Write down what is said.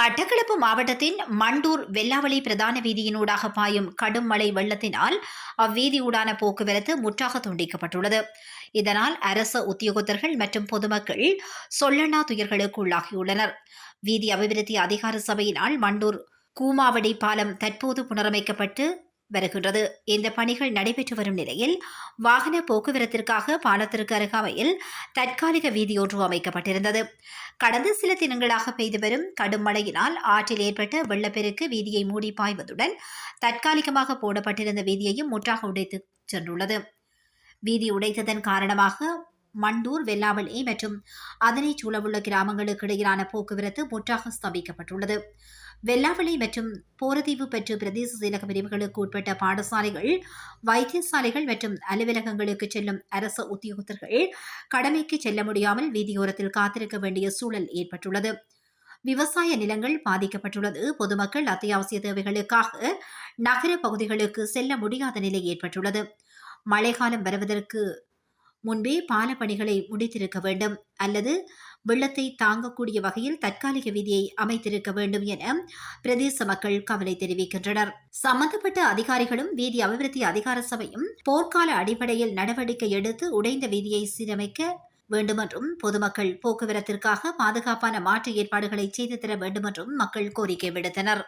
மட்டக்களப்பு மாவட்டத்தின் மண்டூர் வெல்லாவளி பிரதான வீதியினூடாக பாயும் கடும் மழை வெள்ளத்தினால் அவ்வீதியூடான போக்குவரத்து முற்றாக துண்டிக்கப்பட்டுள்ளது. இதனால் அரச உத்தியோகத்தர்கள் மற்றும் பொதுமக்கள் சொல்லண்ணா துயர்களுக்கு உள்ளாகியுள்ளனர். வீதி அபிவிருத்தி அதிகார சபையினால் மண்டூர் கூமாவடி பாலம் தற்போது புனரமைக்கப்பட்டு வருகின்றது. இந்த பணிகள் நடைபெற்று வரும் நிலையில் வாகன போக்குவரத்திற்காக பாலத்திற்கு அருகாமையில் தற்காலிக வீதியொன்று அமைக்கப்பட்டிருந்தது. கடந்த சில தினங்களாக பெய்து வரும் கடும் மழையினால் ஆற்றில் ஏற்பட்ட வெள்ளப்பெருக்கு வீதியை மூடி பாய்வதுடன் தற்காலிகமாக போடப்பட்டிருந்த வீதியையும் முற்றாக உடைத்து சென்றுள்ளது. வீதி உடைத்ததன் காரணமாக மண்டூர் வெல்லாவளி மற்றும் அதனை சூழவுள்ள கிராமங்களுக்கு இடையிலான போக்குவரத்து முற்றாக ஸ்தம்பிக்கப்பட்டுள்ளது. வெல்லாவளி மற்றும் போரதீவு பெற்று பிரதேச செயலக பிரிவுகளுக்கு உட்பட்ட பாடசாலைகள், வைத்தியசாலைகள் மற்றும் அலுவலகங்களுக்கு செல்லும் அரச உத்தியோகத்தர்கள் கடமைக்கு செல்ல முடியாமல் வீதியோரத்தில் காத்திருக்க வேண்டிய சூழல் ஏற்பட்டுள்ளது. விவசாய நிலங்கள் பாதிக்கப்பட்டுள்ளது. பொதுமக்கள் அத்தியாவசிய தேவைகளுக்காக நகர பகுதிகளுக்கு செல்ல முடியாத நிலை ஏற்பட்டுள்ளது. மழைக்காலம் வருவதற்கு முன்பே பால பணிகளை முடித்திருக்க வேண்டும் அல்லது வெள்ளத்தை தாங்கக்கூடிய வகையில் தற்காலிக வீதியை அமைத்திருக்க வேண்டும் என பிரதேச மக்கள் கவலை தெரிவிக்கின்றனர். சம்பந்தப்பட்ட அதிகாரிகளும் வீதி அபிவிருத்தி அதிகார சபையும் போர்க்கால அடிப்படையில் நடவடிக்கை எடுத்து உடைந்த வீதியை சீரமைக்க வேண்டுமென்றும் பொதுமக்கள் போக்குவரத்திற்காக பாதுகாப்பான மாற்று ஏற்பாடுகளை செய்து தர வேண்டுமென்றும் மக்கள் கோரிக்கை விடுத்தனர்.